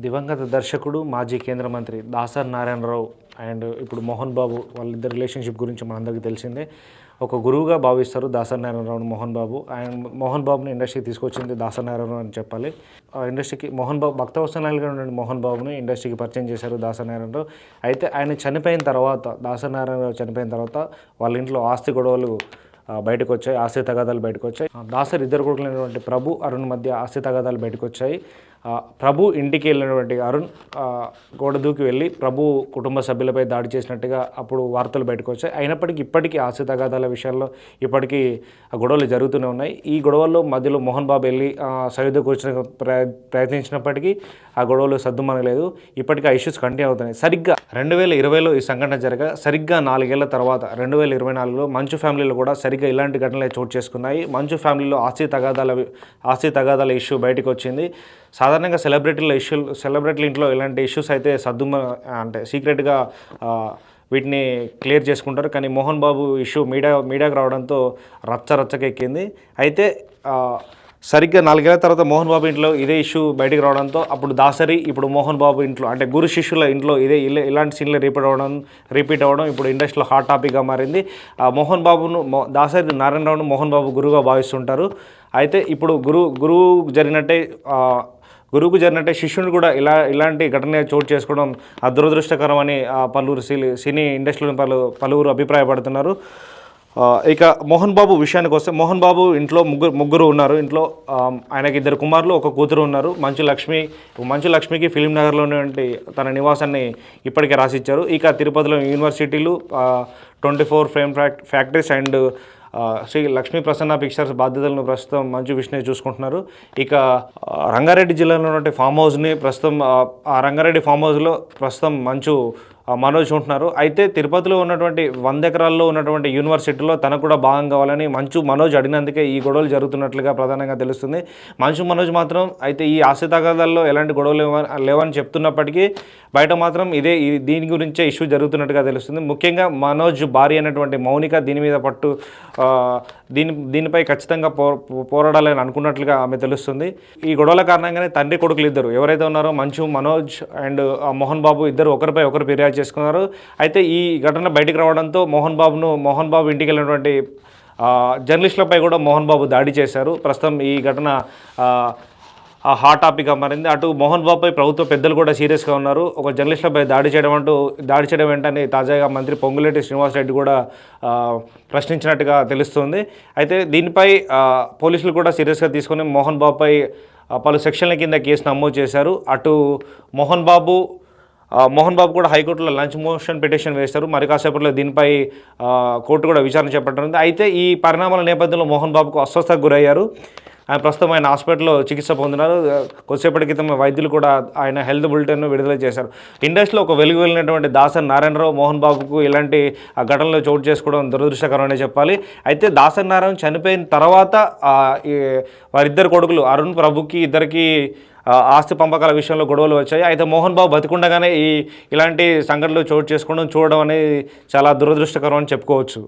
దివంగత దర్శకుడు, మాజీ కేంద్ర మంత్రి దాసరి నారాయణరావు అండ్ ఇప్పుడు మోహన్ బాబు వాళ్ళిద్దరి రిలేషన్షిప్ గురించి మనందరికీ తెలిసిందే. ఒక గురువుగా భావిస్తారు దాసరి నారాయణరావుని మోహన్ బాబు. ఆయన మోహన్ బాబుని ఇండస్ట్రీకి తీసుకొచ్చింది దాసరి నారాయణరావు అని చెప్పాలి. ఇండస్ట్రీకి మోహన్ బాబు భక్తవత్సలాలుగా ఉన్న మోహన్ బాబుని ఇండస్ట్రీకి పరిచయం చేశారు దాసరి నారాయణరావు. అయితే ఆయన చనిపోయిన తర్వాత, దాసరి నారాయణరావు చనిపోయిన తర్వాత వాళ్ళ ఇంట్లో ఆస్తి గొడవలు బయటకు వచ్చాయి, ఆస్తి తగాదాలు బయటకు వచ్చాయి. దాసరి ఇద్దరు కొడుకులైనటువంటి ప్రభు, అరుణ్ మధ్య ఆస్తి తగాదాలు బయటకు వచ్చాయి. ప్రభు ఇంటికి వెళ్ళినటువంటి అరుణ్ గోడ దూకి వెళ్ళి ప్రభు కుటుంబ సభ్యులపై దాడి చేసినట్టుగా అప్పుడు వార్తలు బయటకు వచ్చాయి. అయినప్పటికీ ఇప్పటికీ ఆస్తి తగాదాల విషయాల్లో ఇప్పటికీ గొడవలు జరుగుతూనే ఉన్నాయి. ఈ గొడవల్లో మధ్యలో మోహన్ బాబు వెళ్ళి సరిహద్దు కూర్చొని ప్రయత్నించినప్పటికీ ఆ గొడవలు సద్దుమనలేదు. ఇప్పటికీ ఆ ఇష్యూస్ కంటిన్యూ అవుతున్నాయి. సరిగ్గా 2020లో ఈ సంఘటన జరగా సరిగ్గా 4 ఏళ్ల తర్వాత 2024లో మంచు ఫ్యామిలీలో కూడా సరిగ్గా ఇలాంటి ఘటనలే చోటు చేసుకున్నాయి. మంచు ఫ్యామిలీలో ఆస్తి తగాదాల ఇష్యూ బయటకు వచ్చింది. సాధారణంగా సెలబ్రిటీల ఇంట్లో ఇలాంటి ఇష్యూస్ అయితే అంటే సీక్రెట్గా వీటిని క్లియర్ చేసుకుంటారు. కానీ మోహన్ బాబు ఇష్యూ మీడియాకు రావడంతో రచ్చకెక్కింది. అయితే సరిగ్గా 4 ఏళ్ల తర్వాత మోహన్ బాబు ఇంట్లో ఇదే ఇష్యూ బయటకు రావడంతో అప్పుడు దాసరి, ఇప్పుడు మోహన్ బాబు ఇంట్లో అంటే గురు శిష్యుల ఇంట్లో ఇలాంటి సీన్లు రిపీట్ అవ్వడం ఇప్పుడు ఇండస్ట్రీలో హాట్ టాపిక్గా మారింది. మోహన్ బాబును దాసరి నారాయణరావును మోహన్ బాబు గురువుగా భావిస్తుంటారు. అయితే ఇప్పుడు గురువుకు జరిగినట్టే శిష్యుని కూడా ఇలాంటి ఘటన చోటు చేసుకోవడం దురదృష్టకరమని పలువురు సినీ ఇండస్ట్రీలో పలువురు అభిప్రాయపడుతున్నారు. ఇక మోహన్ బాబు విషయానికి వస్తే, మోహన్ బాబు ఇంట్లో ముగ్గురు ఉన్నారు. ఇంట్లో ఆయనకి 2 కుమారులు, 1 కూతురు ఉన్నారు. మంచు లక్ష్మికి ఫిలిం నగర్లోని తన నివాసాన్ని ఇప్పటికే రాసిచ్చారు. ఇక తిరుపతిలో యూనివర్సిటీలు, 24 frame factories and Shri Lakshmi Prasanna pictures బాధ్యతలను ప్రస్తుతం మంచు విష్ణు చూసుకుంటున్నారు. ఇక రంగారెడ్డి జిల్లాలో ఉన్న ఫామ్ హౌస్ని ప్రస్తుతం ఆ రంగారెడ్డి ఫామ్ హౌస్లో ప్రస్తుతం మంచు మనోజ్ ఉంటున్నారు. అయితే తిరుపతిలో ఉన్నటువంటి 100 ఎకరాల్లో ఉన్నటువంటి యూనివర్సిటీలో తనకు కూడా భాగం కావాలని మనోజ్ అడిగినందుకే ఈ గొడవలు జరుగుతున్నట్లుగా ప్రధానంగా తెలుస్తుంది. మనోజ్ మాత్రం అయితే ఈ ఆస్తి తగాదాల్లో ఎలాంటి గొడవలు లేవని చెప్తున్నప్పటికీ బయట మాత్రం దీని గురించే ఇష్యూ జరుగుతున్నట్టుగా తెలుస్తుంది. ముఖ్యంగా మనోజ్ భార్య అయినటువంటి మౌనిక దీని మీద దీనిపై ఖచ్చితంగా పోరాడాలని అనుకున్నట్లుగా ఆమె తెలుస్తుంది. ఈ గొడవల కారణంగానే తండ్రి కొడుకులు ఇద్దరు ఎవరైతే ఉన్నారో మనోజ్ అండ్ మోహన్ బాబు ఇద్దరు ఒకరిపై ఒకరు ఫిర్యాదు చేసుకున్నారు. అయితే ఈ ఘటన బయటికి రావడంతో మోహన్ బాబు ఇంటికి వెళ్ళినటువంటి జర్నలిస్టులపై కూడా మోహన్ బాబు దాడి చేశారు. ప్రస్తుతం ఈ ఘటన హాట్ టాపిక్గా మారింది. అటు మోహన్ బాబుపై ప్రభుత్వ పెద్దలు కూడా సీరియస్గా ఉన్నారు. ఒక జర్నలిస్టులపై దాడి చేయడం వెంటనే తాజాగా మంత్రి పొంగులేటి శ్రీనివాసరెడ్డి కూడా ప్రశ్నించినట్టుగా తెలుస్తుంది. అయితే దీనిపై పోలీసులు కూడా సీరియస్గా తీసుకొని మోహన్ బాబుపై పలు సెక్షన్ల కింద కేసు నమోదు చేశారు. అటు మోహన్ బాబు కూడా హైకోర్టులో లంచ్ మోషన్ పిటిషన్ వేశారు. మరి కాసేపట్లో దీనిపై కోర్టు కూడా విచారణ చేపట్టనుంది. అయితే ఈ పరిణామాల నేపథ్యంలో మోహన్ బాబుకు అస్వస్థతకు గురయ్యారు. ప్రస్తుతం ఆయన హాస్పిటల్లో చికిత్స పొందినారు. కొద్దిసేపటి క్రితం వైద్యులు కూడా ఆయన హెల్త్ బులెటిన్ను విడుదల చేశారు. ఇండస్ట్రీలో ఒక వెలుగు వెళ్ళినటువంటి దాసరి నారాయణరావు మోహన్ బాబుకు ఇలాంటి ఘటనలు చోటు చేసుకోవడం దురదృష్టకరమనే చెప్పాలి. అయితే దాసరి నారాయణ చనిపోయిన తర్వాత వారిద్దరు కొడుకులు అరుణ్, ప్రభుకి ఇద్దరికి ఆస్తి పంపకాల విషయంలో గొడవలు వచ్చాయి. అయితే మోహన్ బాబు బతికుండగానే ఇలాంటి సంఘటనలు చోటు చేసుకోవడం చూడడం అనేది చాలా దురదృష్టకరం అని చెప్పుకోవచ్చు.